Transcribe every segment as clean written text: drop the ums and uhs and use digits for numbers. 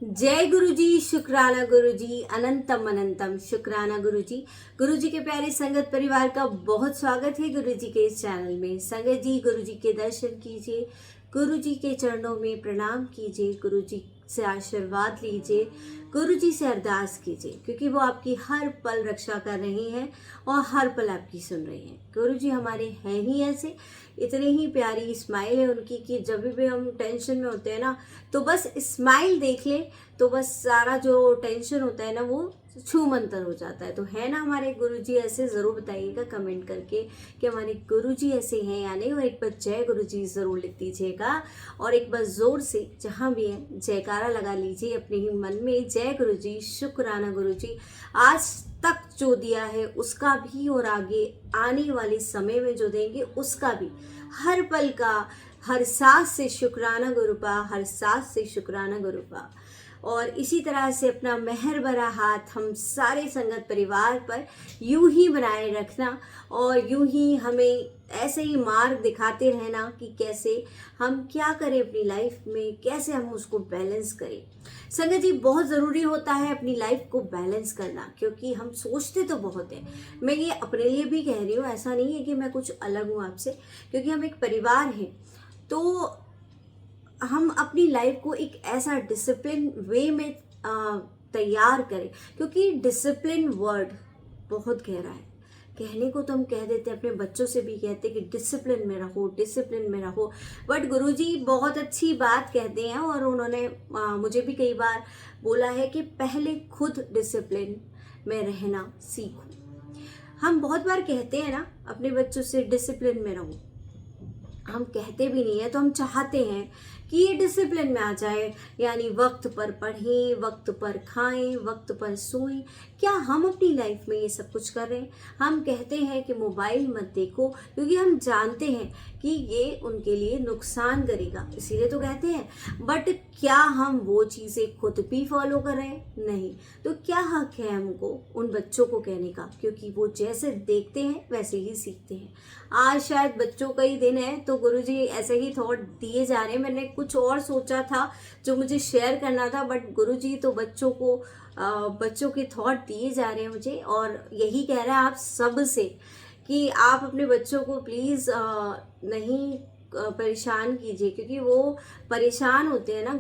जय गुरु जी, शुक्राना गुरु जी, अनंतम अनंतम शुक्राना गुरु जी। गुरु जी के प्यारे संगत परिवार का बहुत स्वागत है गुरु जी के इस चैनल में। संगत जी, गुरु जी के दर्शन कीजिए, गुरु जी के चरणों में प्रणाम कीजिए, गुरु जी से आशीर्वाद लीजिए, गुरु जी से अरदास कीजिए, क्योंकि वो आपकी हर पल रक्षा कर रहे हैं और हर पल आपकी सुन रहे हैं। गुरु जी हमारे हैं ही ऐसे, इतनी ही प्यारी स्माइल है उनकी कि जब भी हम टेंशन में होते हैं ना, तो बस स्माइल देख ले तो बस सारा जो टेंशन होता है ना वो छू मंतर हो जाता है। तो है ना हमारे गुरुजी ऐसे? ज़रूर बताइएगा कमेंट करके कि हमारे गुरुजी ऐसे हैं या नहीं। और एक बार जय गुरुजी ज़रूर लिख दीजिएगा और एक बार ज़ोर से जहाँ भी है जयकारा लगा लीजिए अपने ही मन में। जय गुरुजी, शुक्राना गुरुजी, आज तक जो दिया है उसका भी और आगे आने वाले समय में जो देंगे उसका भी, हर पल का, हर सांस से शुक्राना गुरुपा, हर सांस से शुक्राना गुरुपा। और इसी तरह से अपना मेहर भरा हाथ हम सारे संगत परिवार पर यूं ही बनाए रखना और यूं ही हमें ऐसे ही मार्ग दिखाते रहना कि कैसे हम क्या करें अपनी लाइफ में, कैसे हम उसको बैलेंस करें। संगत जी, बहुत ज़रूरी होता है अपनी लाइफ को बैलेंस करना, क्योंकि हम सोचते तो बहुत हैं। मैं ये अपने लिए भी कह रही हूँ, ऐसा नहीं है कि मैं कुछ अलग हूँ आपसे, क्योंकि हम एक परिवार हैं। तो हम अपनी लाइफ को एक ऐसा डिसिप्लिन वे में तैयार करें, क्योंकि डिसिप्लिन वर्ड बहुत गहरा है। कहने को तो हम कह देते हैं, अपने बच्चों से भी कहते हैं कि डिसिप्लिन में रहो, डिसिप्लिन में रहो, बट गुरुजी बहुत अच्छी बात कहते हैं और उन्होंने मुझे भी कई बार बोला है कि पहले खुद डिसिप्लिन में रहना सीखो। हम बहुत बार कहते हैं ना अपने बच्चों से डिसिप्लिन में रहो, हम कहते भी नहीं है तो हम चाहते हैं कि ये डिसिप्लिन में आ जाए, यानी वक्त पर पढ़ें, वक्त पर खाएं, वक्त पर सोएं। क्या हम अपनी लाइफ में ये सब कुछ कर रहे हैं? हम कहते हैं कि मोबाइल मत देखो, क्योंकि हम जानते हैं कि ये उनके लिए नुकसान करेगा, इसीलिए तो कहते हैं। बट क्या हम वो चीज़ें खुद भी फॉलो कर रहे हैं? नहीं। तो क्या हक है हमको उन बच्चों को कहने का? क्योंकि वो जैसे देखते हैं वैसे ही सीखते हैं। आज शायद बच्चों का ही दिन है तो गुरुजी ऐसे ही थॉट दिए जा रहे हैं। मैंने कुछ और सोचा था जो मुझे शेयर करना था, बट गुरुजी तो बच्चों के थॉट दिए जा रहे हैं मुझे, और यही कह रहा है आप सब से कि आप अपने बच्चों को प्लीज़ नहीं परेशान कीजिए, क्योंकि वो परेशान होते हैं ना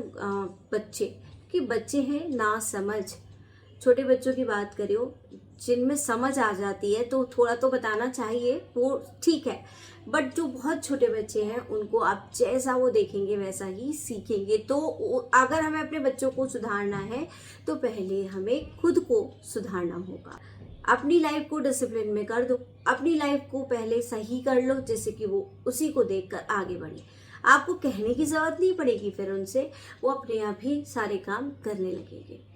बच्चे, कि बच्चे हैं ना समझ। छोटे बच्चों की बात करो, जिनमें समझ आ जाती है तो थोड़ा तो बताना चाहिए, वो ठीक है। बट जो बहुत छोटे बच्चे हैं उनको आप जैसा वो देखेंगे वैसा ही सीखेंगे। तो अगर हमें अपने बच्चों को सुधारना है तो पहले हमें खुद को सुधारना होगा। अपनी लाइफ को डिसिप्लिन में कर दो, अपनी लाइफ को पहले सही कर लो, जैसे कि वो उसी को देखकर आगे बढ़े। आपको कहने की जरूरत नहीं पड़ेगी, फिर उनसे वो अपने आप ही सारे काम करने लगेंगे।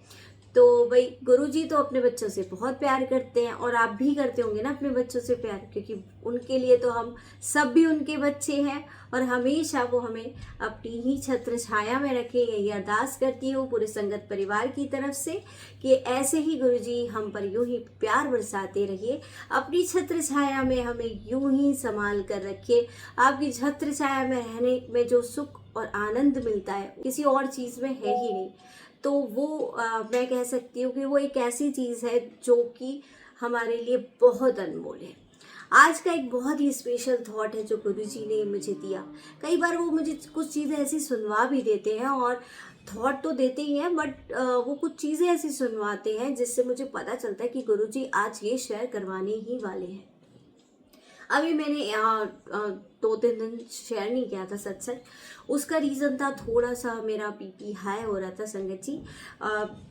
तो भाई गुरुजी तो अपने बच्चों से बहुत प्यार करते हैं, और आप भी करते होंगे ना अपने बच्चों से प्यार, क्योंकि उनके लिए तो हम सब भी उनके बच्चे हैं। और हमेशा वो हमें अपनी ही छत्र छाया में रखे, यही अरदास करती हूँ पूरे संगत परिवार की तरफ से कि ऐसे ही गुरुजी हम पर यूं ही प्यार बरसाते रहिए, अपनी छत्र छाया में हमें यूं ही संभाल कर रखिए। आपकी छत्र छाया में रहने में जो सुख और आनंद मिलता है किसी और चीज़ में है ही नहीं। तो वो मैं कह सकती हूँ कि वो एक ऐसी चीज़ है जो कि हमारे लिए बहुत अनमोल है। आज का एक बहुत ही स्पेशल थॉट है जो गुरुजी ने मुझे दिया। कई बार वो मुझे कुछ चीज़ें ऐसी सुनवा भी देते हैं, और थॉट तो देते ही हैं, बट वो कुछ चीज़ें ऐसी सुनवाते हैं जिससे मुझे पता चलता है कि गुरुजी आज ये शेयर करवाने ही वाले हैं। अभी मैंने 2-3 दिन शेयर नहीं किया था सत्संग। उसका रीज़न था थोड़ा सा मेरा बीपी हाई हो रहा था संगत जी।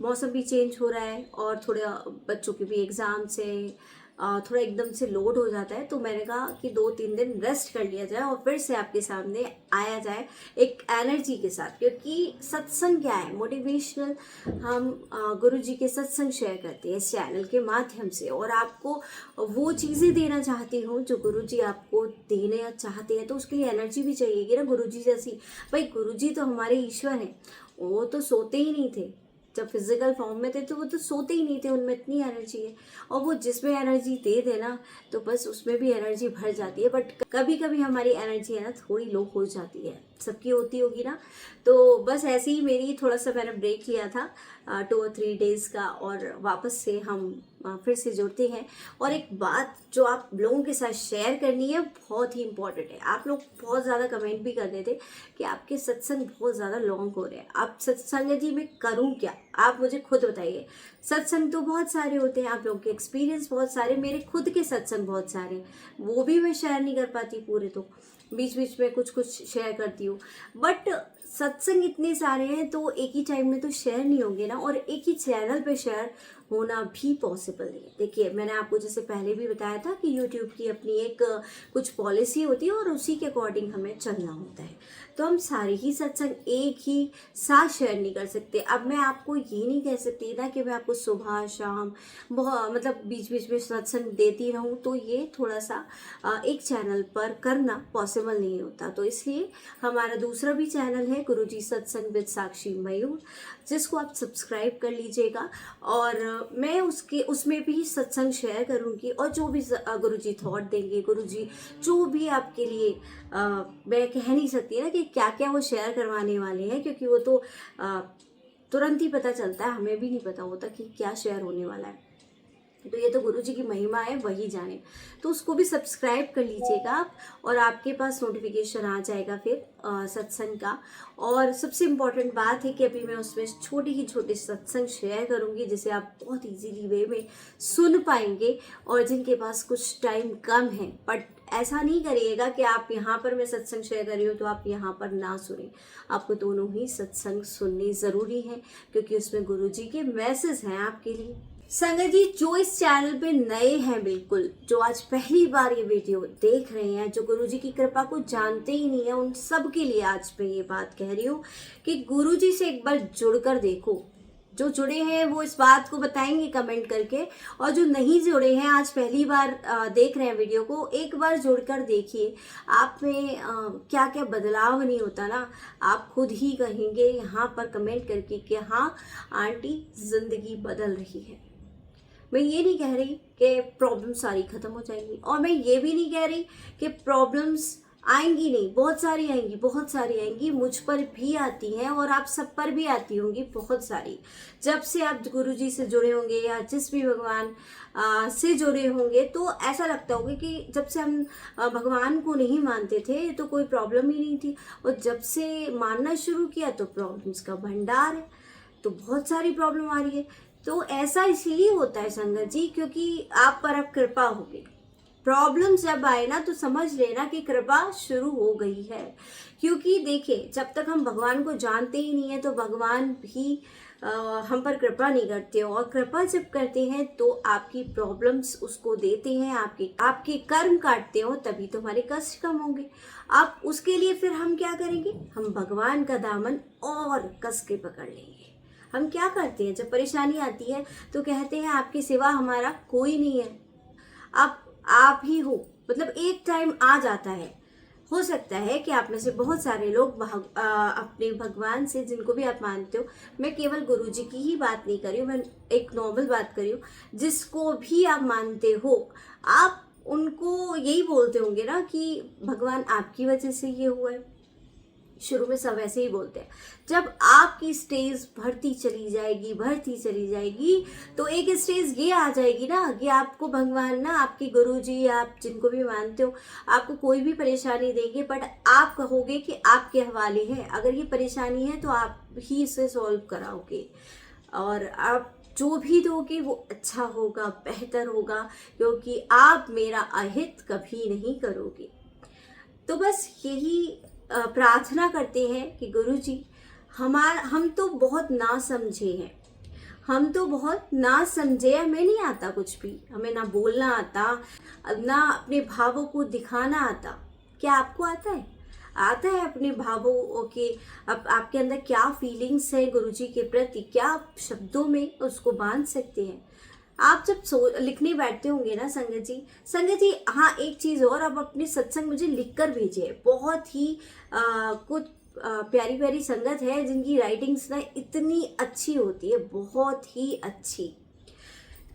मौसम भी चेंज हो रहा है और थोड़ा बच्चों के भी एग्ज़ाम से थोड़ा एकदम से लोड हो जाता है। तो मैंने कहा कि 2-3 दिन रेस्ट कर लिया जाए और फिर से आपके सामने आया जाए एक एनर्जी के साथ, क्योंकि सत्संग क्या है, मोटिवेशनल हम गुरु जी के सत्संग शेयर करते हैं इस चैनल के माध्यम से, और आपको वो चीज़ें देना चाहती हूँ जो गुरु जी आपको देने चाहते हैं। तो उसके लिए एनर्जी भी चाहिएगी ना गुरु जी जैसी। भाई गुरु जी तो हमारे ईश्वर हैं, वो तो सोते ही नहीं थे। जब फिजिकल फॉर्म में थे तो वो तो सोते ही नहीं थे, उनमें इतनी एनर्जी है, और वो जिसमें एनर्जी दे देना तो बस उसमें भी एनर्जी भर जाती है। बट कभी कभी हमारी एनर्जी है ना थोड़ी लो हो जाती है, सबकी होती होगी ना। तो बस ऐसे ही मेरी थोड़ा सा मैंने ब्रेक लिया था 2 और 3 डेज़ का, और वापस से हम फिर से जुड़ते हैं। और एक बात जो आप लोगों के साथ शेयर करनी है, बहुत ही इम्पॉर्टेंट है। आप लोग बहुत ज़्यादा कमेंट भी कर रहे थे कि आपके सत्संग बहुत ज़्यादा लॉन्ग हो रहे हैं, आप सत्संग जी मैं करूँ क्या, आप मुझे खुद बताइए। सत्संग तो बहुत सारे होते हैं, आप लोगों के एक्सपीरियंस बहुत सारे, मेरे खुद के सत्संग बहुत सारे, वो भी मैं शेयर नहीं कर पाती पूरे, तो बीच बीच में कुछ कुछ शेयर करती हूँ। बट सत्संग इतने सारे हैं तो एक ही टाइम में तो शेयर नहीं होंगे ना, और एक ही चैनल पे शेयर होना भी पॉसिबल नहीं है। देखिए, मैंने आपको जैसे पहले भी बताया था कि यूट्यूब की अपनी एक कुछ पॉलिसी होती है और उसी के अकॉर्डिंग हमें चलना होता है। तो हम सारे ही सत्संग एक ही साथ शेयर नहीं कर सकते। अब मैं आपको ये नहीं कह सकती ना कि मैं आपको सुबह शाम बहुत मतलब बीच बीच में सत्संग देती रहूँ, तो ये थोड़ा सा एक चैनल पर करना पॉसिबल नहीं होता। तो इसलिए हमारा दूसरा भी चैनल है गुरुजी सत्संग विद साक्षी मयूर, जिसको आप सब्सक्राइब कर लीजिएगा। और मैं उसमें भी सत्संग शेयर करूँगी, और जो भी गुरुजी थॉट देंगे, गुरुजी जो भी आपके लिए मैं कह नहीं सकती ना कि क्या क्या वो शेयर करवाने वाले हैं, क्योंकि वो तो तुरंत ही पता चलता है, हमें भी नहीं पता होता कि क्या शेयर होने वाला है। तो ये तो गुरुजी की महिमा है, वही जाने। तो उसको भी सब्सक्राइब कर लीजिएगा आप, और आपके पास नोटिफिकेशन आ जाएगा फिर सत्संग का। और सबसे इम्पॉर्टेंट बात है कि अभी मैं उसमें छोटी ही छोटे सत्संग शेयर करूंगी, जिसे आप बहुत इजीली वे में सुन पाएंगे, और जिनके पास कुछ टाइम कम है। बट ऐसा नहीं करिएगा कि आप यहाँ पर मैं सत्संग शेयर कर रही हूँ तो आप यहाँ पर ना सुने। आपको दोनों ही सत्संग सुनने ज़रूरी हैं, क्योंकि उसमें गुरुजी के मैसेज हैं आपके लिए। संगत जी, जो इस चैनल पे नए हैं, बिल्कुल जो आज पहली बार ये वीडियो देख रहे हैं, जो गुरुजी की कृपा को जानते ही नहीं है, उन सब के लिए आज मैं ये बात कह रही हूँ कि गुरुजी से एक बार जुड़कर देखो। जो जुड़े हैं वो इस बात को बताएंगे कमेंट करके, और जो नहीं जुड़े हैं, आज पहली बार देख रहे हैं वीडियो को, एक बार जुड़कर देखिए। आप में क्या क्या बदलाव नहीं होता ना, आप खुद ही कहेंगे यहाँ पर कमेंट करके कि हाँ आंटी, जिंदगी बदल रही है। मैं ये नहीं कह रही कि प्रॉब्लम सारी खत्म हो जाएंगी, और मैं ये भी नहीं कह रही कि प्रॉब्लम्स आएंगी नहीं, बहुत सारी आएंगी, बहुत सारी आएंगी। मुझ पर भी आती हैं, और आप सब पर भी आती होंगी बहुत सारी। जब से आप गुरुजी से जुड़े होंगे या जिस भी भगवान से जुड़े होंगे, तो ऐसा लगता होगा कि जब से हम भगवान को नहीं मानते थे तो कोई प्रॉब्लम ही नहीं थी, और जब से मानना शुरू किया तो प्रॉब्लम्स का भंडार है, तो बहुत सारी प्रॉब्लम आ रही है। तो ऐसा इसलिए होता है संगत जी, क्योंकि आप पर अब कृपा हो गई। प्रॉब्लम जब आए ना तो समझ लेना कि कृपा शुरू हो गई है। क्योंकि देखिए, जब तक हम भगवान को जानते ही नहीं है तो भगवान भी हम पर कृपा नहीं करते, और कृपा जब करते हैं तो आपकी प्रॉब्लम्स उसको देते हैं, आपके कर्म काटते हो, तभी तो हमारे कष्ट कम होंगे। आप उसके लिए फिर हम क्या करेंगे, हम भगवान का दामन और कस के पकड़ लेंगे। हम क्या करते हैं, जब परेशानी आती है तो कहते हैं आपके सिवा हमारा कोई नहीं है, आप ही हो। मतलब एक टाइम आ जाता है, हो सकता है कि आप में से बहुत सारे लोग अपने भगवान से, जिनको भी आप मानते हो, मैं केवल गुरुजी की ही बात नहीं कर रही हूँ, मैं एक नॉर्मल बात कर रही हूँ, जिसको भी आप मानते हो, आप उनको यही बोलते होंगे ना कि भगवान आपकी वजह से ये हुआ है। शुरू में सब ऐसे ही बोलते हैं। जब आपकी स्टेज बढ़ती चली जाएगी, तो एक स्टेज ये आ जाएगी ना कि आपको भगवान ना, आपके गुरुजी, आप जिनको भी मानते हो, आपको कोई भी परेशानी देंगे, बट आप कहोगे कि आपके हवाले है। अगर ये परेशानी है तो आप ही इसे सॉल्व कराओगे, और आप जो भी दोगे वो अच्छा होगा, बेहतर होगा, क्योंकि आप मेरा अहित कभी नहीं करोगे। तो बस यही प्रार्थना करते हैं कि गुरुजी, हम तो बहुत ना समझे हैं, हमें नहीं आता कुछ भी, हमें ना बोलना आता, ना अपने भावों को दिखाना आता। क्या आपको आता है अपने भावों के, आपके अंदर क्या फीलिंग्स है गुरुजी के प्रति, क्या आप शब्दों में उसको बांध सकते हैं। आप जब लिखने बैठते होंगे ना संगत जी, हाँ एक चीज़ और, आप अपने सत्संग मुझे लिखकर भेजिए। बहुत ही कुछ प्यारी प्यारी संगत है जिनकी राइटिंग्स ना इतनी अच्छी होती है, बहुत ही अच्छी।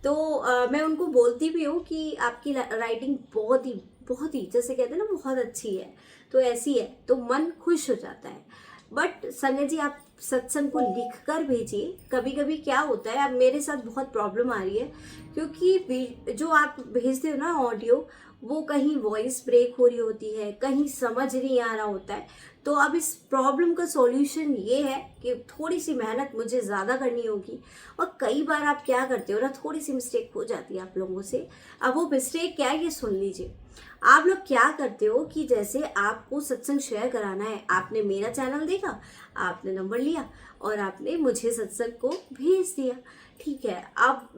तो मैं उनको बोलती भी हूँ कि आपकी राइटिंग बहुत ही जैसे कहते हैं ना, बहुत अच्छी है। तो ऐसी है, तो मन खुश हो जाता है। बट संगत जी आप सत्संग को लिख कर भेजिए। कभी कभी क्या होता है, अब मेरे साथ बहुत प्रॉब्लम आ रही है, क्योंकि जो आप भेजते हो ना ऑडियो, वो कहीं वॉइस ब्रेक हो रही होती है, कहीं समझ नहीं आ रहा होता है। तो अब इस प्रॉब्लम का सॉल्यूशन ये है कि थोड़ी सी मेहनत मुझे ज़्यादा करनी होगी। और कई बार आप क्या करते हो ना, थोड़ी सी मिस्टेक हो जाती है आप लोगों से। अब वो मिस्टेक क्या है ये सुन लीजिए। आप लोग क्या करते हो कि जैसे आपको सत्संग शेयर कराना है, आपने मेरा चैनल देखा, आपने नंबर लिया और आपने मुझे सत्संग को भेज दिया। ठीक है, अब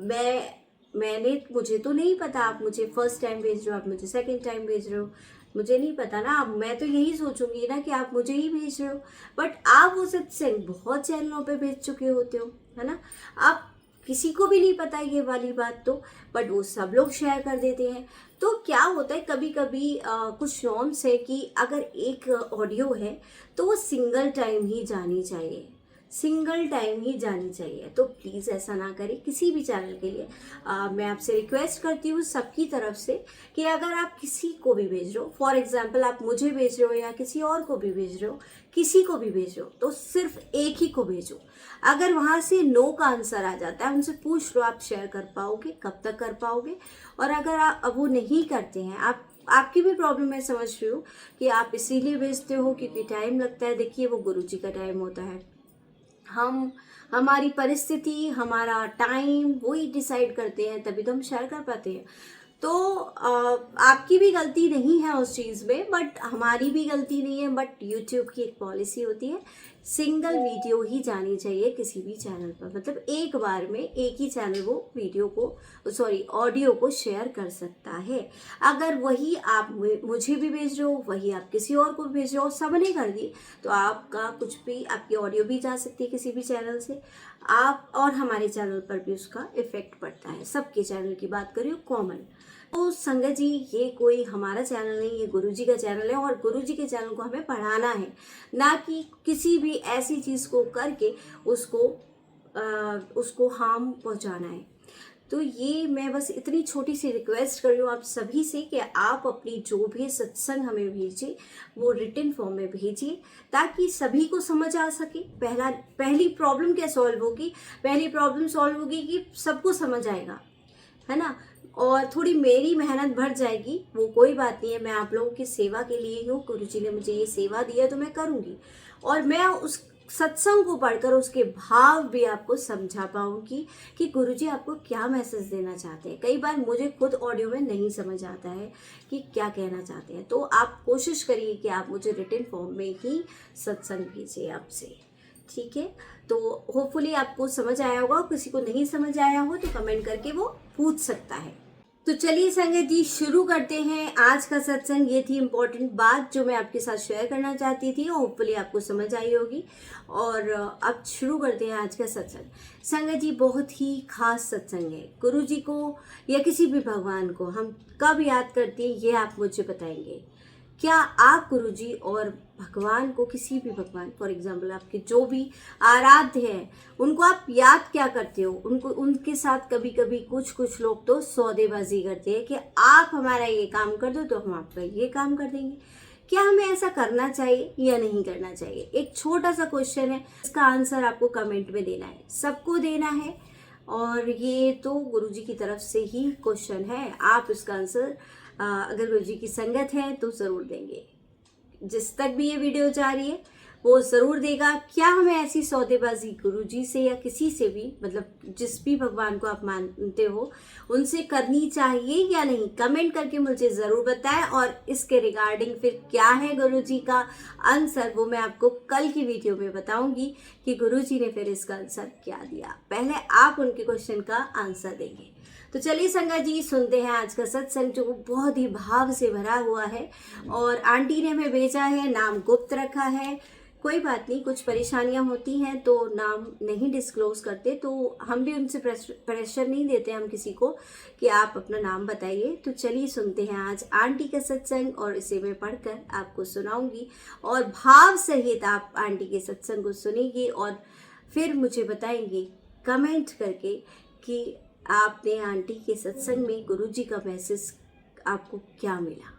मुझे तो नहीं पता आप मुझे फर्स्ट टाइम भेज रहे हो, आप मुझे सेकंड टाइम भेज रहे हो, मुझे नहीं पता ना। अब मैं तो यही सोचूंगी ना कि आप मुझे ही भेज रहे हो, बट आप वो सत्संग बहुत चैनलों पे भेज चुके होते हो, है ना। आप किसी को भी नहीं पता ये वाली बात तो, बट वो सब लोग शेयर कर देते हैं। तो क्या होता है कभी कभी कुछ नॉर्म्स है कि अगर एक ऑडियो है तो वो सिंगल टाइम ही जानी चाहिए, सिंगल टाइम ही जानी चाहिए। तो प्लीज़ ऐसा ना करें किसी भी चैनल के लिए। मैं आपसे रिक्वेस्ट करती हूँ सबकी तरफ से कि अगर आप किसी को भी भेज रहे हो, फॉर एग्जांपल आप मुझे भेज रहे हो या किसी और को भी भेज रहे हो, किसी को भी भेज रहे हो, तो सिर्फ एक ही को भेजो। अगर वहाँ से नो का आंसर आ जाता है, उनसे पूछ लो आप शेयर कर पाओगे, कब तक कर पाओगे। और अगर आप अब वो नहीं करते हैं, आपकी भी प्रॉब्लम मैं समझ रही हूँ कि आप इसीलिए भेजते हो क्योंकि टाइम लगता है। देखिए वो गुरुजी का टाइम होता है, हमारी परिस्थिति, हमारा टाइम वही डिसाइड करते हैं, तभी तो हम शेयर कर पाते हैं। तो आपकी भी गलती नहीं है उस चीज़ में, बट हमारी भी गलती नहीं है। बट यूट्यूब की एक पॉलिसी होती है, सिंगल वीडियो ही जानी चाहिए किसी भी चैनल पर। मतलब एक बार में एक ही चैनल वो वीडियो को ऑडियो को शेयर कर सकता है। अगर वही आप मुझे भी भेज रहे हो, वही आप किसी और को भेज रहे हो, सबने कर दी, तो आपका कुछ भी, आपकी ऑडियो भी जा सकती है किसी भी चैनल से, आप और हमारे चैनल पर भी उसका इफेक्ट पड़ता है। सबके चैनल की बात करिए कॉमन। तो संगत जी ये कोई हमारा चैनल नहीं, ये गुरुजी का चैनल है और गुरुजी के चैनल को हमें पढ़ाना है, ना कि किसी भी ऐसी चीज़ को करके उसको हार्म पहुंचाना है। तो ये मैं बस इतनी छोटी सी रिक्वेस्ट कर रही हूँ आप सभी से कि आप अपनी जो भी सत्संग हमें भेजिए वो रिटन फॉर्म में भेजिए, ताकि सभी को समझ आ सके। पहली प्रॉब्लम क्या सॉल्व होगी, पहली प्रॉब्लम सॉल्व होगी कि सबको समझ आएगा, है ना। और थोड़ी मेरी मेहनत बढ़ जाएगी, वो कोई बात नहीं है, मैं आप लोगों की सेवा के लिए ही हूँ। गुरुजी ने मुझे ये सेवा दिया तो मैं करूँगी, और मैं उस सत्संग को पढ़कर उसके भाव भी आपको समझा पाऊंगी कि गुरुजी आपको क्या मैसेज देना चाहते हैं। कई बार मुझे खुद ऑडियो में नहीं समझ आता है कि क्या कहना चाहते हैं, तो आप कोशिश करिए कि आप मुझे रिटन फॉर्म में ही सत्संग भेजिए आपसे, ठीक है। तो होपफुली आपको समझ आया होगा, किसी को नहीं समझ आया हो तो कमेंट करके वो पूछ सकता है। तो चलिए संगत जी शुरू करते हैं आज का सत्संग। ये थी इम्पोर्टेंट बात जो मैं आपके साथ शेयर करना चाहती थी, और होपफुली आपको समझ आई होगी। और अब शुरू करते हैं आज का सत्संग। संगत जी बहुत ही खास सत्संग है। गुरु जी को या किसी भी भगवान को हम कब याद करते हैं ये आप मुझे बताएंगे। क्या आप गुरुजी और भगवान को, किसी भी भगवान, फॉर एग्जाम्पल आपके जो भी आराध्य हैं, उनको आप याद क्या करते हो? उनके साथ कभी कभी कुछ लोग तो सौदेबाजी करते हैं कि आप हमारा ये काम कर दो तो हम आपका ये काम कर देंगे। क्या हमें ऐसा करना चाहिए या नहीं करना चाहिए? एक छोटा सा क्वेश्चन है, इसका आंसर आपको कमेंट में देना है, सबको देना है। और ये तो गुरुजी की तरफ से ही क्वेश्चन है, आप इसका आंसर अगर गुरुजी की संगत है तो ज़रूर देंगे। जिस तक भी ये वीडियो जा रही है वो ज़रूर देगा। क्या हमें ऐसी सौदेबाजी गुरुजी से या किसी से भी, मतलब जिस भी भगवान को आप मानते हो, उनसे करनी चाहिए या नहीं? कमेंट करके मुझे ज़रूर बताएं। और इसके रिगार्डिंग फिर क्या है गुरुजी का आंसर, वो मैं आपको कल की वीडियो में बताऊंगी कि गुरुजी ने फिर इसका आंसर क्या दिया। पहले आप उनके क्वेश्चन का आंसर देंगे। तो चलिए संगत जी सुनते हैं आज का सत्संग, जो बहुत ही भाव से भरा हुआ है। और आंटी ने हमें भेजा है, नाम गुप्त रखा है। कोई बात नहीं, कुछ परेशानियां होती हैं तो नाम नहीं डिस्क्लोज करते, तो हम भी उनसे प्रेशर नहीं देते हम किसी को कि आप अपना नाम बताइए। तो चलिए सुनते हैं आज आंटी का सत्संग, और इसे मैं पढ़कर आपको सुनाऊंगी और भाव सहित आप आंटी के सत्संग को सुनेंगे और फिर मुझे बताएंगे कमेंट करके कि आपने आंटी के सत्संग में गुरुजी का मैसेज आपको क्या मिला।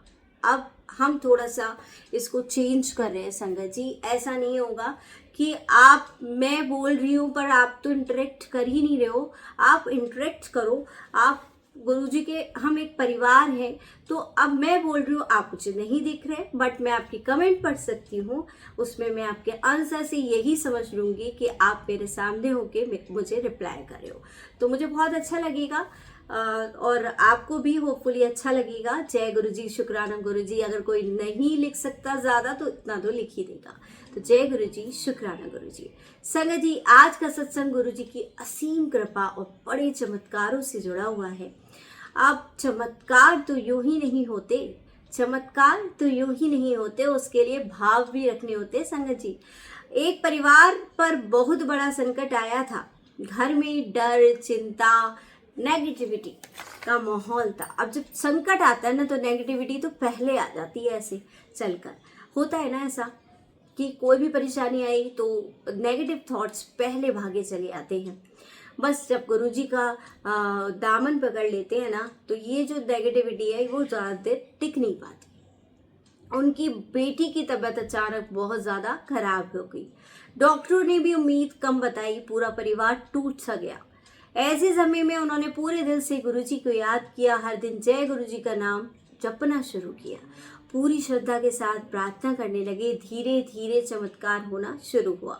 अब हम थोड़ा सा इसको चेंज कर रहे हैं संगत जी। ऐसा नहीं होगा कि आप, मैं बोल रही हूँ पर आप तो इंटरेक्ट कर ही नहीं रहे हो। आप इंटरेक्ट करो। आप गुरुजी के, हम एक परिवार हैं, तो अब मैं बोल रही हूँ, आप मुझे नहीं दिख रहे बट मैं आपकी कमेंट पढ़ सकती हूँ, उसमें मैं आपके आंसर से यही समझ लूँगी कि आप मेरे सामने होके मुझे रिप्लाई कर रहे हो, तो मुझे बहुत अच्छा लगेगा और आपको भी होपफुली अच्छा लगेगा। जय गुरुजी, शुक्राना गुरुजी। अगर कोई नहीं लिख सकता ज़्यादा तो इतना तो लिख ही देगा। तो जय गुरुजी, शुक्राना गुरुजी। संगत जी, आज का सत्संग गुरुजी की असीम कृपा और बड़े चमत्कारों से जुड़ा हुआ है। अब चमत्कार तो यूं ही नहीं होते, चमत्कार तो यूं ही नहीं होते, उसके लिए भाव भी रखने होते संगत जी। एक परिवार पर बहुत बड़ा संकट आया था। घर में डर, चिंता, नेगेटिविटी का माहौल था। अब जब संकट आता है ना तो नेगेटिविटी तो पहले आ जाती है, ऐसे चलकर होता है ना ऐसा कि कोई भी परेशानी आई तो नेगेटिव थॉट्स पहले भागे चले आते हैं। बस जब गुरुजी का दामन पकड़ लेते हैं ना तो ये जो नेगेटिविटी है वो ज़्यादा देर टिक नहीं पाती। उनकी बेटी की तबीयत अचानक बहुत ज़्यादा खराब हो गई। डॉक्टरों ने भी उम्मीद कम बताई, पूरा परिवार टूट सा गया। ऐसे समय में उन्होंने पूरे दिल से गुरुजी को याद किया, हर दिन जय गुरुजी का नाम जपना शुरू किया, पूरी श्रद्धा के साथ प्रार्थना करने लगे। धीरे धीरे चमत्कार होना शुरू हुआ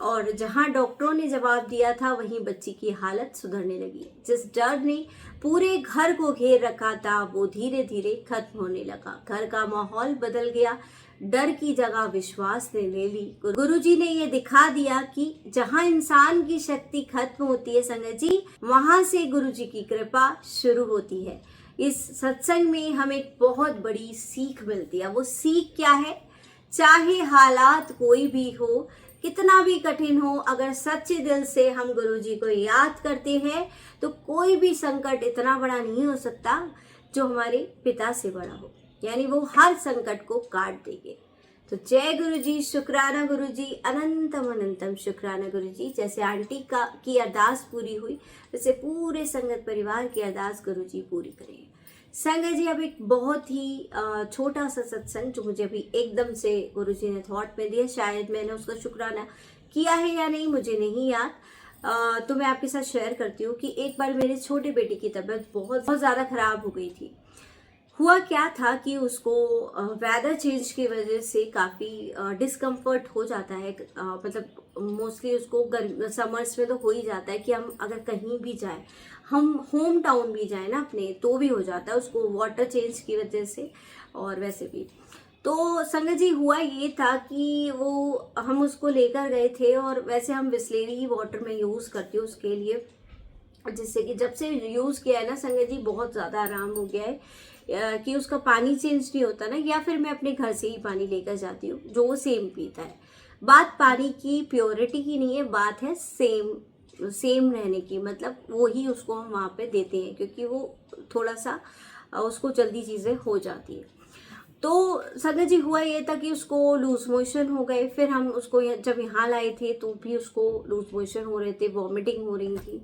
और जहां डॉक्टरों ने जवाब दिया था वहीं बच्ची की हालत सुधरने लगी। जिस डर ने पूरे घर को घेर रखा था वो धीरे धीरे खत्म होने लगा। घर का माहौल बदल गया। डर की जगह विश्वास ने ले ली। गुरुजी ने ये दिखा दिया कि जहां इंसान की शक्ति खत्म होती है संगत जी, वहां से गुरुजी की कृपा शुरू होती है। इस सत्संग में हमें एक बहुत बड़ी सीख मिलती है। वो सीख क्या है? चाहे हालात कोई भी हो, कितना भी कठिन हो, अगर सच्चे दिल से हम गुरुजी को याद करते हैं तो कोई भी संकट इतना बड़ा नहीं हो सकता जो हमारे पिता से बड़ा हो। यानी वो हर संकट को काट देंगे। तो जय गुरुजी, शुक्राना गुरुजी, अनंतम अनंतम शुक्राना गुरुजी। जैसे आंटी की अरदास पूरी हुई वैसे पूरे संगत परिवार की अरदास गुरुजी पूरी करें। संगत जी, अब एक बहुत ही छोटा सा सत्संग जो मुझे अभी एकदम से गुरुजी ने थॉट में दिया, शायद मैंने उसका शुक्राना किया है या नहीं मुझे नहीं याद, तो मैं आपके साथ शेयर करती हूँ कि एक बार मेरे छोटे बेटे की तबीयत बहुत ज़्यादा खराब हो गई थी। हुआ क्या था कि उसको वेदर चेंज की वजह से काफ़ी डिस्कम्फर्ट हो जाता है। मतलब मोस्टली उसको समर्स में तो हो ही जाता है कि हम अगर कहीं भी जाएं, हम होम टाउन भी जाएं ना अपने, तो भी हो जाता है उसको वाटर चेंज की वजह से और वैसे भी। तो संगत जी, हुआ ये था कि वो हम उसको लेकर गए थे और वैसे हम बिस्लेरी वाटर में यूज़ करते हैं उसके लिए, जिससे कि जब से यूज़ किया है ना संगत जी बहुत ज़्यादा आराम हो गया है कि उसका पानी चेंज नहीं होता ना, या फिर मैं अपने घर से ही पानी लेकर जाती हूँ जो वो सेम पीता है। बात पानी की प्योरिटी की नहीं है, बात है सेम रहने की। मतलब वो ही उसको हम वहाँ पे देते हैं क्योंकि वो थोड़ा सा उसको जल्दी चीज़ें हो जाती है। तो संगत जी, हुआ ये था कि उसको लूज मोशन हो गए। फिर हम उसको जब यहाँ लाए थे तो भी उसको लूज मोशन हो रहे थे, वॉमिटिंग हो रही थी।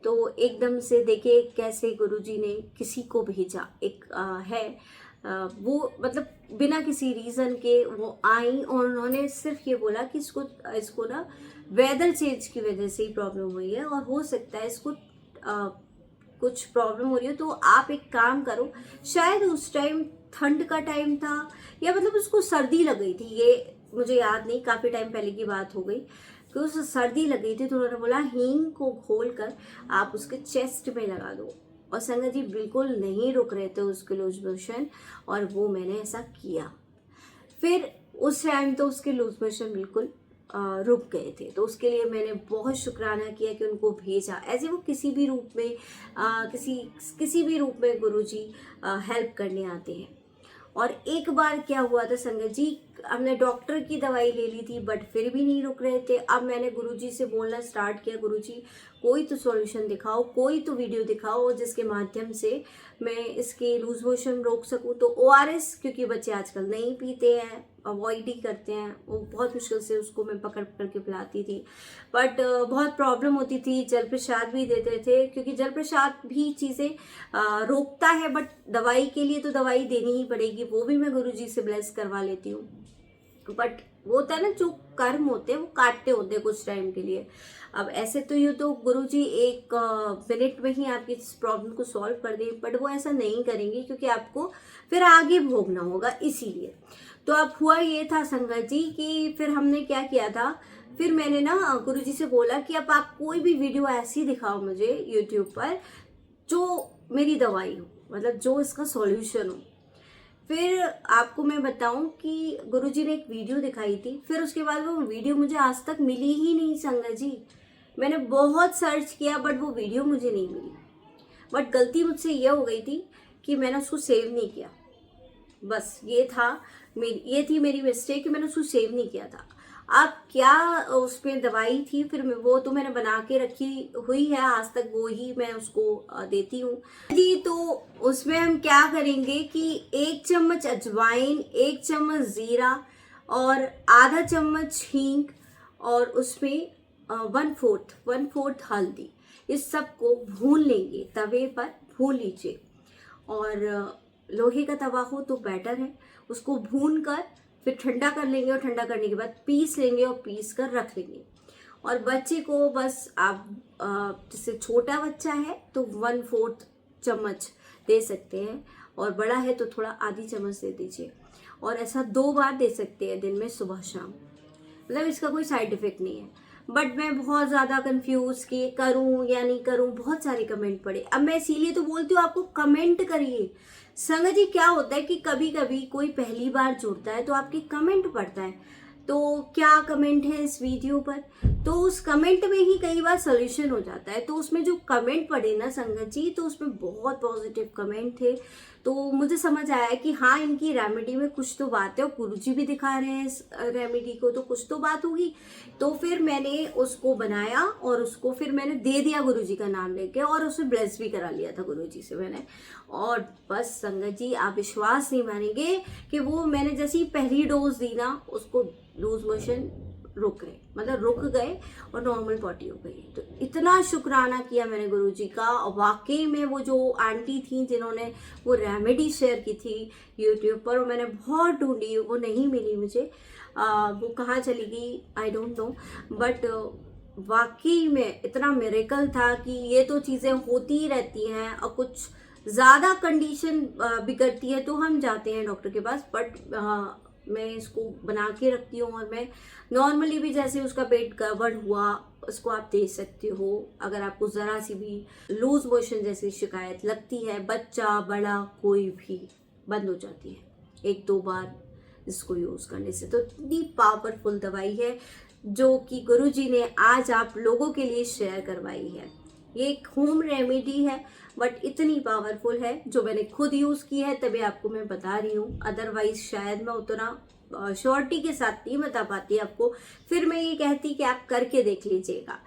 तो एकदम से देखिए कैसे गुरुजी ने किसी को भेजा, एक वो मतलब बिना किसी रीज़न के वो आई और उन्होंने सिर्फ ये बोला कि इसको ना वेदर चेंज की वजह से ही प्रॉब्लम हुई है और हो सकता है इसको कुछ प्रॉब्लम हो रही हो, तो आप एक काम करो। शायद उस टाइम ठंड का टाइम था या मतलब उसको सर्दी लग गई थी, ये मुझे याद नहीं, काफ़ी टाइम पहले की बात हो गई कि उसे सर्दी लग गई थी। तो उन्होंने बोला हींग को घोल कर आप उसके चेस्ट में लगा दो। और संगत जी, बिल्कुल नहीं रुक रहे थे उसके लूज मोशन और वो मैंने ऐसा किया। फिर उस टाइम तो उसके लूज मोशन बिल्कुल रुक गए थे। तो उसके लिए मैंने बहुत शुक्राना किया कि उनको भेजा। ऐसे वो किसी भी रूप में किसी भी रूप में गुरुजी हेल्प करने आते हैं। और एक बार क्या हुआ था संगत जी, हमने डॉक्टर की दवाई ले ली थी बट फिर भी नहीं रुक रहे थे। अब मैंने गुरुजी से बोलना स्टार्ट किया, गुरुजी कोई तो सॉल्यूशन दिखाओ, कोई तो वीडियो दिखाओ जिसके माध्यम से मैं इसके लूज मोशन रोक सकूं। तो ORS, क्योंकि बच्चे आजकल नहीं पीते हैं, अवॉइड ही करते हैं, वो बहुत मुश्किल से उसको मैं पकड़ पकड़ के पिलाती थी, बट बहुत प्रॉब्लम होती थी। जल प्रसाद भी देते थे, क्योंकि जल प्रसाद भी चीज़ें रोकता है, बट दवाई के लिए तो दवाई देनी ही पड़ेगी, वो भी मैं गुरुजी से ब्लेस करवा लेती हूँ। बट वो होता है ना, जो कर्म होते हैं वो काटते होते हैं कुछ टाइम के लिए। अब ऐसे तो ये तो गुरुजी एक मिनट में ही आपकी इस प्रॉब्लम को सॉल्व कर दें, बट वो ऐसा नहीं करेंगे, क्योंकि आपको फिर आगे भोगना होगा, इसीलिए। तो अब हुआ ये था संगत जी कि फिर हमने क्या किया था, फिर मैंने ना गुरुजी से बोला कि अब आप कोई भी वीडियो ऐसी दिखाओ मुझे यूट्यूब पर जो मेरी दवाई हो, मतलब जो इसका सॉल्यूशन हो। फिर आपको मैं बताऊं कि गुरुजी ने एक वीडियो दिखाई थी, फिर उसके बाद वो वीडियो मुझे आज तक मिली ही नहीं संगत जी। मैंने बहुत सर्च किया बट वो वीडियो मुझे नहीं मिली। बट गलती मुझसे ये हो गई थी कि मैंने उसको सेव नहीं किया, बस ये थी मेरी मिस्टेक कि मैंने उसको सेव नहीं किया था। अब क्या उसमें दवाई थी, फिर वो तो मैंने बना के रखी हुई है, आज तक वो ही मैं उसको देती हूँ जी। तो उसमें हम क्या करेंगे कि 1 चम्मच अजवाइन, 1 चम्मच जीरा और आधा चम्मच हींग, और उसमें 1/4 हल्दी, इस सब को भून लेंगे, तवे पर भून लीजिए। और लोहे का तवा हो तो बेटर है। उसको भून कर फिर ठंडा कर लेंगे, और ठंडा करने के बाद पीस लेंगे और पीस कर रख लेंगे। और बच्चे को बस आप जैसे छोटा बच्चा है तो 1/4 चम्मच दे सकते हैं, और बड़ा है तो थोड़ा आधी चम्मच दे दीजिए। और ऐसा 2 बार दे सकते हैं दिन में, सुबह शाम। मतलब इसका कोई साइड इफेक्ट नहीं है। बट मैं बहुत ज़्यादा कंफ्यूज कि करूं या नहीं करूं, बहुत सारे कमेंट पड़े। अब मैं इसीलिए तो बोलती हूँ आपको कमेंट करिए। संगत जी क्या होता है कि कभी कभी कोई पहली बार जुड़ता है तो आपके कमेंट पढ़ता है, तो क्या कमेंट है इस वीडियो पर, तो उस कमेंट में ही कई बार सोल्यूशन हो जाता है। तो उसमें जो कमेंट पढ़े ना संगत जी, तो उसमें बहुत पॉजिटिव कमेंट थे। तो मुझे समझ आया कि हाँ, इनकी रेमेडी में कुछ तो बात है, और गुरुजी भी दिखा रहे हैं इस रेमेडी को, तो कुछ तो बात होगी। तो फिर मैंने उसको बनाया और उसको फिर मैंने दे दिया गुरुजी का नाम लेके, और उसे ब्लेस भी करा लिया था गुरुजी से मैंने। और बस संगत जी आप विश्वास नहीं मानेंगे कि वो मैंने जैसे ही पहली डोज दी ना, उसको लूज मोशन रुक गए, मतलब रुक गए और नॉर्मल पॉटी हो गई। तो इतना शुक्राना किया मैंने गुरुजी का। और वाकई में वो जो आंटी थी जिन्होंने वो रेमेडी शेयर की थी यूट्यूब पर, और मैंने बहुत ढूंढी, वो नहीं मिली मुझे, वो कहाँ चली गई आई डोंट नो। बट वाकई में इतना मिरेकल था कि ये तो चीज़ें होती ही रहती हैं, और कुछ ज़्यादा कंडीशन बिगड़ती है तो हम जाते हैं डॉक्टर के पास। बट मैं इसको बना के रखती हूँ, और मैं नॉर्मली भी जैसे उसका पेट गड़बड़ हुआ उसको आप दे सकते हो। अगर आपको ज़रा सी भी लूज मोशन जैसी शिकायत लगती है, बच्चा बड़ा कोई भी, बंद हो जाती है 1-2 बार इसको यूज़ करने से। तो इतनी पावरफुल दवाई है जो कि गुरुजी ने आज आप लोगों के लिए शेयर करवाई है। ये एक होम रेमेडी है, बट इतनी पावरफुल है जो मैंने खुद यूज़ की है, तभी आपको मैं बता रही हूँ। अदरवाइज शायद मैं उतना श्योरिटी के साथ नहीं बता पाती आपको। फिर मैं ये कहती कि आप करके देख लीजिएगा,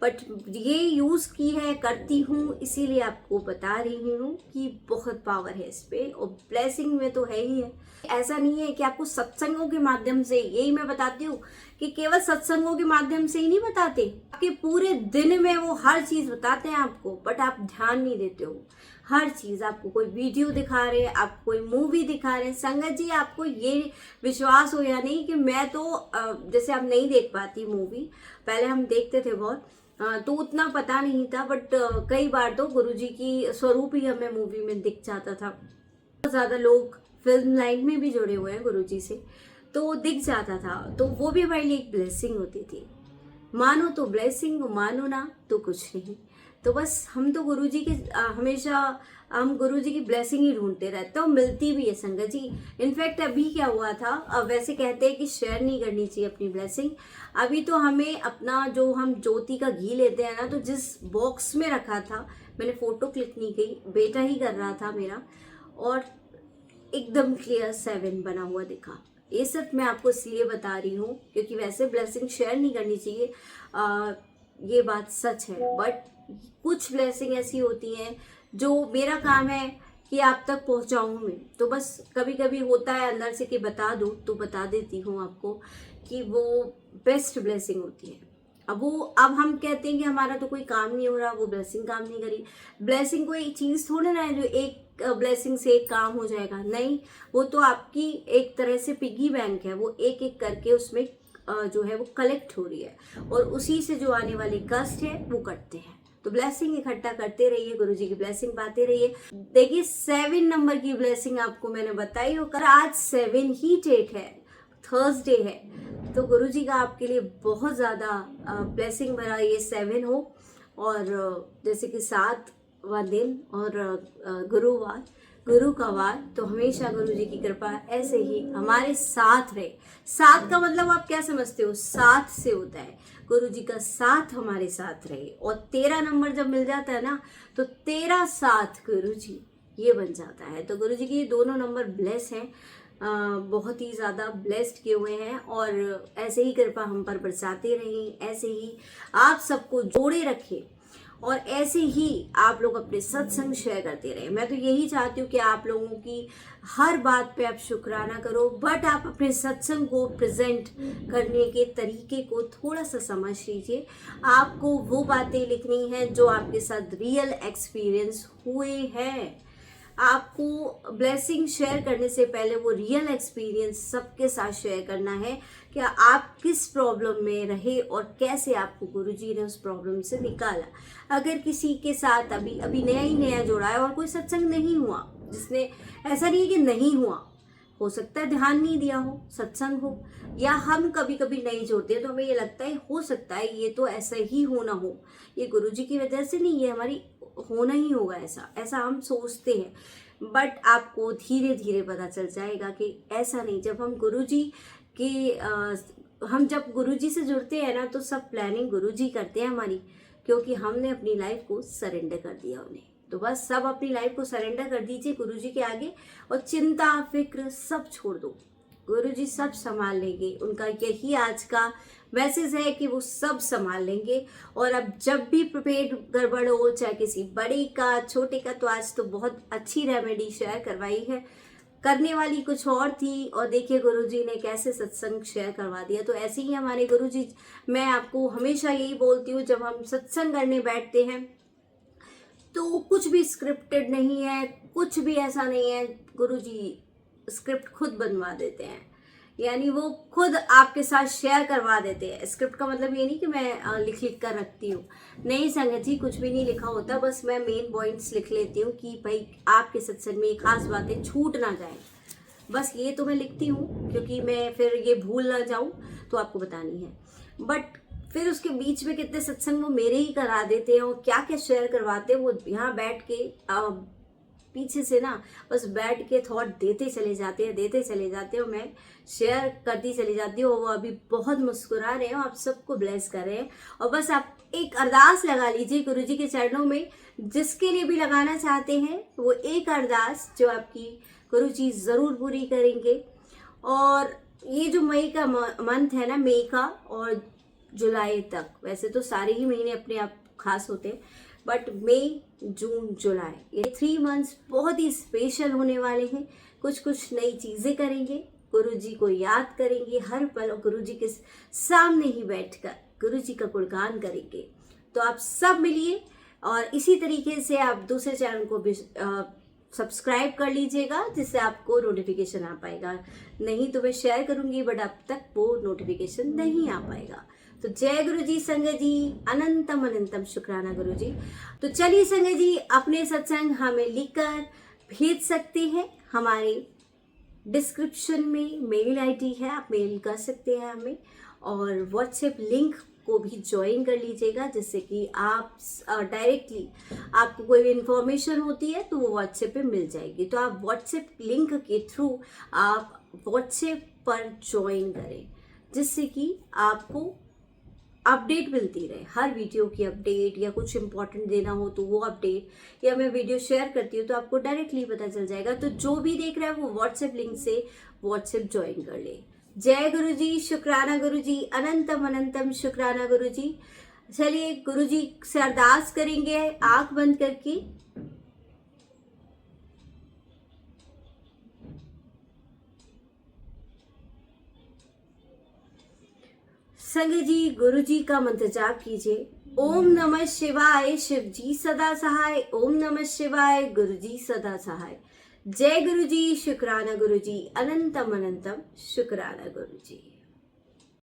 बट ये यूज़ की है, करती हूँ, इसीलिए आपको बता रही हूँ कि बहुत पावर है इस पे, और ब्लेसिंग में तो है ही है। ऐसा नहीं है कि आपको सत्संगों के माध्यम से, यही मैं बताती हूँ कि केवल सत्संगों के माध्यम से ही नहीं बताते, आपके पूरे दिन में वो हर चीज़ बताते हैं आपको, बट आप ध्यान नहीं देते हो। हर चीज़ आपको कोई वीडियो दिखा रहे, आपको कोई मूवी दिखा रहे। संगत जी आपको ये विश्वास हो या नहीं कि मैं तो जैसे अब नहीं देख पाती मूवी, पहले हम देखते थे बहुत, तो उतना पता नहीं था, बट कई बार तो गुरुजी की स्वरूप ही हमें मूवी में दिख जाता था। बहुत ज़्यादा लोग फिल्म लाइन में भी जुड़े हुए हैं गुरुजी से, तो दिख जाता था, तो वो भी हमारे लिए एक ब्लेसिंग होती थी। मानो तो ब्लेसिंग, मानो ना तो कुछ नहीं। तो बस हम तो गुरुजी के हमेशा हम गुरुजी की ब्लेसिंग ही ढूंढते रहते हैं, और मिलती भी है संगत जी। इनफैक्ट अभी क्या हुआ था, अब वैसे कहते हैं कि शेयर नहीं करनी चाहिए अपनी ब्लेसिंग। अभी तो हमें अपना जो हम ज्योति का घी लेते हैं ना, तो जिस बॉक्स में रखा था, मैंने फोटो क्लिक नहीं की, बेटा ही कर रहा था मेरा, और एकदम क्लियर 7 बना हुआ दिखा। ये सब मैं आपको इसलिए बता रही हूँ क्योंकि वैसे ब्लेसिंग शेयर नहीं करनी चाहिए, ये बात सच है। बट कुछ ब्लेसिंग ऐसी होती हैं जो मेरा काम है कि आप तक पहुँचाऊँ मैं, तो बस कभी कभी होता है अंदर से कि बता दो, तो बता देती हूँ आपको कि वो बेस्ट ब्लेसिंग होती है। अब हम कहते हैं कि हमारा तो कोई काम नहीं हो रहा, वो ब्लेसिंग काम नहीं करी। ब्लेसिंग कोई चीज़ थोड़ी ना है जो एक ब्लेसिंग से एक काम हो जाएगा, नहीं। वो तो आपकी एक तरह से पिगी बैंक है, वो एक एक करके उसमें जो है वो कलेक्ट हो रही है, और उसी से जो आने वाले कष्ट है वो कटते हैं। तो ब्लेसिंग इकट्ठा करते रहिए, गुरुजी की ब्लेसिंग पाते रहिए। देखिए 7 नंबर की ब्लेसिंग आपको मैंने बताई होकर, आज 7 ही डेट है, थर्सडे है, तो गुरुजी का आपके लिए बहुत ज़्यादा ब्लेसिंग भरा ये 7 हो। और जैसे कि 7वां दिन और गुरुवार, गुरु का वार, तो हमेशा गुरुजी की कृपा ऐसे ही हमारे साथ रहे। 7 का मतलब आप क्या समझते हो? साथ से होता है, गुरुजी का साथ हमारे साथ रहे। और 13 नंबर जब मिल जाता है ना, तो 13 साथ गुरुजी ये बन जाता है। तो गुरुजी के ये दोनों नंबर ब्लेस हैं, बहुत ही ज़्यादा ब्लेस्ड किए हुए हैं, और ऐसे ही कृपा हम पर बरसाते रहें, ऐसे ही आप सबको जोड़े रखें, और ऐसे ही आप लोग अपने सत्संग शेयर करते रहें। मैं तो यही चाहती हूँ कि आप लोगों की हर बात पे आप शुक्राना करो, बट आप अपने सत्संग को प्रेजेंट करने के तरीके को थोड़ा सा समझ लीजिए। आपको वो बातें लिखनी हैं जो आपके साथ रियल एक्सपीरियंस हुए हैं। आपको ब्लेसिंग शेयर करने से पहले वो रियल एक्सपीरियंस सबके साथ शेयर करना है कि आप किस प्रॉब्लम में रहे और कैसे आपको गुरुजी ने उस प्रॉब्लम से निकाला। अगर किसी के साथ अभी नया ही नया जुड़ा है और कोई सत्संग नहीं हुआ, जिसने, ऐसा नहीं है कि नहीं हुआ, हो सकता है ध्यान नहीं दिया हो, सत्संग हो, या हम कभी कभी नहीं जोड़ते तो हमें ये लगता है हो सकता है ये तो ऐसा ही होना हो, ये गुरुजी की वजह से नहीं, ये हमारी होना ही होगा, ऐसा हम सोचते हैं। बट आपको धीरे धीरे पता चल जाएगा कि ऐसा नहीं। जब हम गुरुजी के हम जब गुरुजी से जुड़ते हैं ना, तो सब प्लानिंग गुरुजी करते हैं हमारी, क्योंकि हमने अपनी लाइफ को सरेंडर कर दिया उन्हें। तो बस सब अपनी लाइफ को सरेंडर कर दीजिए गुरुजी के आगे, और चिंता फिक्र सब छोड़ दो, गुरुजी सब संभाल लेंगे। उनका यही आज का मैसेज है कि वो सब संभाल लेंगे। और अब जब भी पेट गड़बड़ हो, चाहे किसी बड़े का छोटे का, तो आज तो बहुत अच्छी रेमेडी शेयर करवाई है, करने वाली कुछ और थी, और देखिए गुरुजी ने कैसे सत्संग शेयर करवा दिया। तो ऐसे ही हमारे गुरुजी, मैं आपको हमेशा यही बोलती हूँ, जब हम सत्संग करने बैठते हैं तो कुछ भी स्क्रिप्टेड नहीं है, कुछ भी ऐसा नहीं है। गुरुजी स्क्रिप्ट खुद बनवा देते हैं, यानी वो खुद आपके साथ शेयर करवा देते हैं। स्क्रिप्ट का मतलब ये नहीं कि मैं लिख कर रखती हूँ, नहीं संगत जी, कुछ भी नहीं लिखा होता, बस मैं मेन पॉइंट्स लिख लेती हूँ कि भाई आपके सत्संग में खास बातें छूट ना जाए, बस ये तो मैं लिखती हूँ, क्योंकि मैं फिर ये भूल ना जाऊँ तो आपको बतानी है। बट फिर उसके बीच में कितने सत्संग वो मेरे ही करा देते हैं, और क्या क्या शेयर करवाते हैं, वो यहाँ बैठ के पीछे से ना बस बैठ के थॉट देते चले जाते हैं, मैं शेयर करती चली जाती हूँ। वो अभी बहुत मुस्कुरा रहे हो, आप सबको ब्लेस कर रहे हैं। और बस आप एक अरदास लगा लीजिए गुरुजी के चरणों में, जिसके लिए भी लगाना चाहते हैं, वो एक अरदास जो आपकी गुरुजी ज़रूर पूरी करेंगे। और ये जो मई का मंथ है ना, मई का और जुलाई तक, वैसे तो सारे ही महीने अपने आप खास होते हैं, बट मई जून जुलाई, ये 3 मंथ्स बहुत ही स्पेशल होने वाले हैं। कुछ नई चीज़ें करेंगे, गुरुजी को याद करेंगे हर पल, और गुरुजी के सामने ही बैठकर गुरुजी का गुणगान करेंगे। तो आप सब मिलिए, और इसी तरीके से आप दूसरे चैनल को भी सब्सक्राइब कर लीजिएगा, जिससे आपको नोटिफिकेशन आ पाएगा। नहीं तो मैं शेयर करूँगी, बट अब तक वो नोटिफिकेशन नहीं आ पाएगा। तो जय गुरु जी, संगत जी, अनंतम अनंतम शुक्राना गुरु जी। तो चलिए संगत जी, अपने सत्संग हमें लिखकर भेज सकते हैं, हमारे डिस्क्रिप्शन में मेल आईडी है, आप मेल कर सकते हैं हमें, और व्हाट्सएप लिंक को भी ज्वाइन कर लीजिएगा, जिससे कि आप डायरेक्टली आपको कोई भी इंफॉर्मेशन होती है तो वो व्हाट्सएप पे मिल जाएगी। तो आप व्हाट्सएप लिंक के थ्रू आप व्हाट्सएप पर ज्वाइन करें, जिससे कि आपको अपडेट मिलती रहे, हर वीडियो की अपडेट या कुछ इंपॉर्टेंट देना हो तो वो अपडेट, या मैं वीडियो शेयर करती हूँ तो आपको डायरेक्टली पता चल जाएगा। तो जो भी देख रहा है वो व्हाट्सएप लिंक से व्हाट्सएप ज्वाइन कर ले। जय गुरु जी, शुक्राना गुरु जी, अनंतम अनंतम शुक्राना गुरु जी। चलिए गुरु जी से अरदास करेंगे आंख बंद करके। संग जी गुरु जी का मंत्र जाप कीजिए। ओम नमः शिवाय, शिव जी सदा सहाय। ओम नमः शिवाय, गुरु जी सदा सहाय। जय गुरु जी, शुक्राना गुरु जी, अनंतम अनंतम शुक्राना गुरु जी।